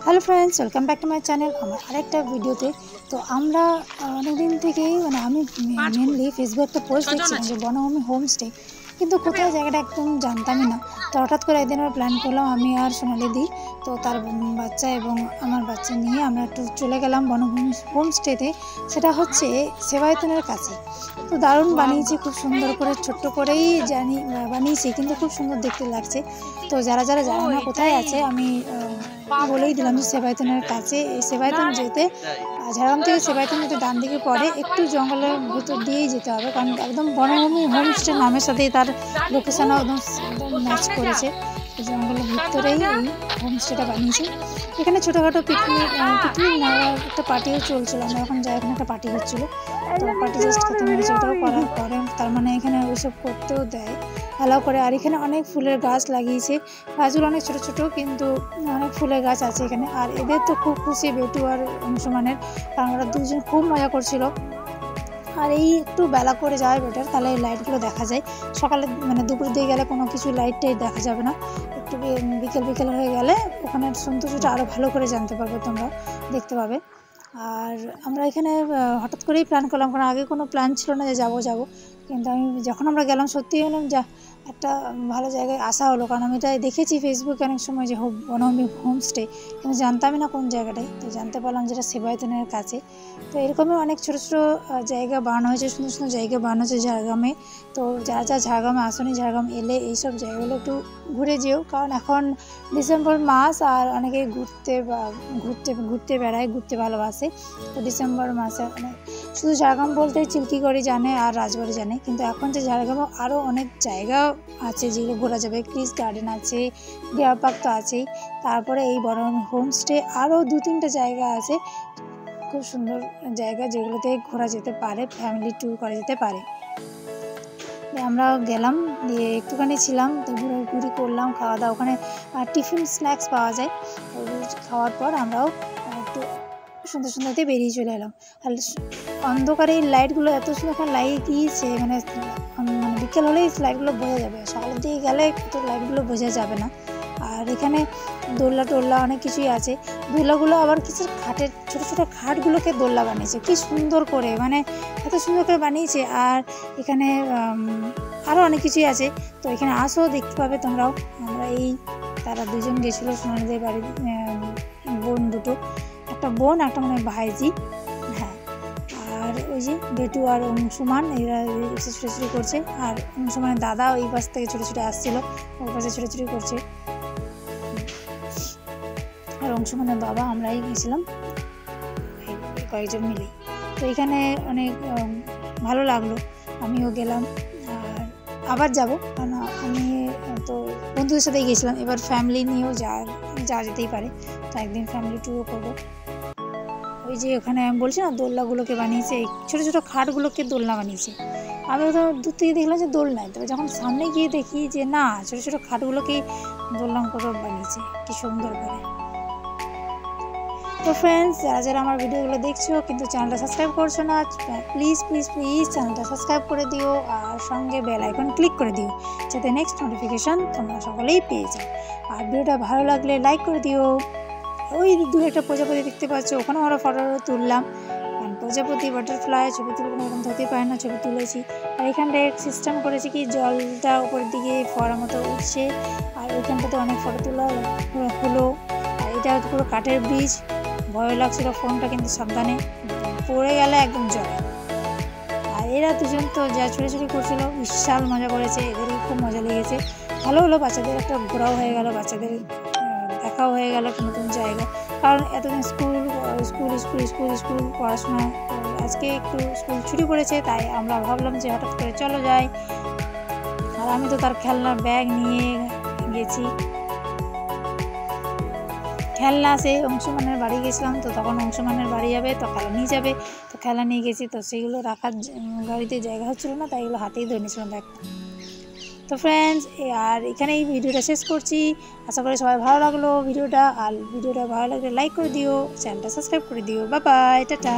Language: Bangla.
Hello friends welcome back to my channel আমার আরেকটা ভিডিওতে। তো আমরা অনেকদিন থেকেই আমি মেনলি ফেসবুকে একটা পোস্ট দেখছিলাম যে বনভূমি হোমস্টে, কিন্তু কোথায় জায়গাটা একদম জানতামই না। তো হঠাৎ করে একদিন আমরা প্ল্যান করলাম, আমি আর সোনালি দি, তো তার বাচ্চা এবং আমার বাচ্চা নিয়ে আমরা একটু চলে গেলাম বনভূমি হোমস্টেতে। সেটা হচ্ছে সেবায়তনের কাছে। তো দারুণ বানিয়েছে, খুব সুন্দর করে ছোট্ট করেই বানিয়েছি, কিন্তু খুব সুন্দর দেখতে লাগছে। তো যারা যারা জানে না কোথায় আছে, আমি বলেই দিলাম যে সেবায়তনের কাছে। এই সেবায়তন যেতে ঝাড়গ্রাম থেকে সেবায়তন যেতে ডান দিকে পড়ে, একটু জঙ্গলের ভিতর দিয়েই যেতে হবে, কারণ একদম বনভূমি হোমস্টে নামের সাথেই তার লোকেশনও একদম ম্যাচ করেছে। জঙ্গলের ভিতরেই এই হোমস্টেটা বানিয়েছে। এখানে ছোটোখাটো পিকনিক একটা পার্টিও চলছিল। আমরা এখন যাই, এখানে একটা পার্টি হচ্ছিলো, তো পার্টি জাস্ট খতম হয়েছে। ওটাও করার পরে তার মানে এখানে ওইসব করতেও দেয়, অ্যালাউ করে। আর এখানে অনেক ফুলের গাছ লাগিয়েছে, গাছগুলো অনেক ছোটো ছোটো, কিন্তু অনেক ফুলের গাছ আছে এখানে। আর এদের তো খুব খুশি বেটু আর অংশমানের, কারণ ওরা দুজন খুব মজা করছিল। আর এই একটু বেলা করে যাওয়া বেটার, তাহলে লাইটগুলো দেখা যায়। সকালে দুপুর দিয়ে গেলে কোনো কিছু লাইট টাইট দেখা যাবে না। একটু বিকেল হয়ে গেলে ওখানে সৌন্দর্যটা আরও ভালো করে জানতে পারবে, তোমরা দেখতে পাবে। আর আমরা এখানে হঠাৎ করেই প্ল্যান করলাম, কারণ আগে কোনো প্ল্যান ছিল না যে যাবো, কিন্তু আমি যখন আমরা গেলাম সত্যিই হলাম যা একটা ভালো জায়গায় আসা হলো। কারণ আমি এটা দেখেছি ফেসবুকে অনেক সময় যে বনভূমি হোমস্টে, কিন্তু জানতামই না কোন জায়গাটায়। তো জানতে পারলাম যেটা সেবায়তনের কাছে। তো এরকমই অনেক ছোটো ছোটো জায়গা বানানো হয়েছে, সুন্দর সুন্দর জায়গা বানানো হয়েছে ঝাড়গ্রামে। তো যারা ঝাড়গ্রামে আসেনি, ঝাড়গ্রাম এলে এইসব জায়গাগুলো একটু ঘুরে যেও, কারণ এখন ডিসেম্বর মাস আর অনেকেই ঘুরতে বেড়ায়, ঘুরতে ভালোবাসে। তো ডিসেম্বর মাসে শুধু ঝাড়গ্রাম বলতে চিল্কিগড়ি জানে আর রাজবাড়ি জানে, কিন্তু এখন যে ঝাড়গ্রামে আরও অনেক জায়গা আছে যেগুলো ঘোরা যাবে। ক্রিস গার্ডেন আছে, ডিয়ার পার্ক তো আছেই, তারপরে এই বনভূমি হোমস্টে আরও 2-3টা জায়গা আছে, খুব সুন্দর জায়গা যেগুলোতে ঘোরা যেতে পারে, ফ্যামিলি ট্যুর করা যেতে পারে। আমরা গেলাম, দিয়ে একটুখানি ছিলাম, তো ঘুরি করলাম, খাওয়া দাওয়া। ওখানে টিফিন স্ন্যাক্স পাওয়া যায়, খাওয়ার পর আমরাও একটু সুন্দরতে বেরিয়ে চলে এলাম। আর অন্ধকারে এই লাইটগুলো এত সুন্দর লাইট দিয়েছে, বিকেল হলেই লাইটগুলো বোঝা যাবে, সকালের দিকে গেলে তো লাইটগুলো বোঝা যাবে না। আর এখানে দোলনা টোল্লা অনেক কিছুই আছে। দোলনাগুলো আবার কিছু ছোটো ছোটো খাটগুলোকে দোলনা বানিয়েছে, কি সুন্দর করে, এত সুন্দর করে বানিয়েছে। আর এখানে আরও অনেক কিছুই আছে, তো এখানে আসো, দেখতে পাবে তোমরাও। তারা দুজন গেছিলো সোনালিদের বাড়ির বোন দুটো, একটা বোন একটা ভাইজি, হ্যাঁ। আর ওই যে বেটু আর অংশুমান, এরা ছোটাছুটি করছে। আর অংশুমানের দাদা ওই পাশ থেকে ছোটাছুটি আসছিলো, ওই পাশে ছোটাছুটি করছে। আর অংশুমানের বাবা, আমরাই গেছিলাম কয়েকজন মিলেই। তো এখানে অনেক ভালো লাগলো, আমিও গেলাম। আর আবার যাব, কারণ আমি তো বন্ধুদের সাথেই গেছিলাম, এবার ফ্যামিলি নিয়েও যাওয়া যেতেই পারে। তো একদিন ফ্যামিলি ট্যুরও করবো। ওই যে ওখানে আমি বলছি না, দোলনাগুলোকে বানিয়েছে, ছোটো ছোটো খাটগুলোকে দোলনা বানিয়েছে। আমি তো দূর থেকে দেখলাম যে দোলনায়, তবে যখন সামনে গিয়ে দেখি যে না, ছোটো ছোটো খাটগুলোকেই দোলনা করে বানিয়েছে, কি সুন্দর করে। তো ফ্রেন্ডস, যারা আমার ভিডিওগুলো দেখছো কিন্তু চ্যানেলটা সাবস্ক্রাইব করছো না, প্লিজ চ্যানেলটা সাবস্ক্রাইব করে দিও, আর সঙ্গে বেল আইকন ক্লিক করে দিও, যাতে নেক্সট নোটিফিকেশান তোমরা সকলেই পেয়ে যাও। আর ভিডিওটা ভালো লাগলে লাইক করে দিও। ওই দু একটা প্রজাপতি দেখতে পাচ্ছ, ওখানেও আমরা ফটো তুললাম, কারণ প্রজাপতি বাটারফ্লাই ছবি তুলবো না, এরকম ধরতেই পারে না, ছবি তুলেছি। আর এখানটায় সিস্টেম করেছি কি, জলটা উপরের দিকে ফোয়ারার মতো উঠছে, আর ওইখানটাতে অনেক ফটো তোলা হলো। আর এটা পুরো কাঠের ব্রিজ, ভয় লাগছিল ফোনটা, কিন্তু সাবধানে পড়ে গেলে একদম জল। আর এরা দুজন তো যা ছুটি করছিল, বিশাল মজা করেছে, এদেরই খুব মজা লেগেছে। ভালো হলো, বাচ্চাদের একটা ঘোরাও হয়ে গেল, বাচ্চাদের দেখাও হয়ে গেল একটা নতুন জায়গা। কারণ এতদিন স্কুল পড়াশোনা, আজকে একটু স্কুল ছুটি পড়েছে, তাই আমরা ভাবলাম যে হঠাৎ করে চলো যাই। আর আমি তো তার খেলনার ব্যাগ নিয়ে গেছি, খেলনা আছে। অংশমানের বাড়ি গেছিলাম, তো তখন অংশমানের বাড়ি যাবে, তো খেলা নিয়ে যাবে, তো খেলা নিয়ে গেছি। তো সেগুলো রাখার গাড়িতে জায়গা হচ্ছিলো না, তাই এগুলো হাতেই ধরে নিয়েছিলাম ব্যাগটা। তো ফ্রেন্ডস, আর এখানে এই ভিডিওটা শেষ করছি। আশা করি সবাই ভালো লাগলো ভিডিওটা। আর ভিডিওটা ভালো লাগলে লাইক করে দিও, চ্যানেলটা সাবস্ক্রাইব করে দিও। Bye bye, tata.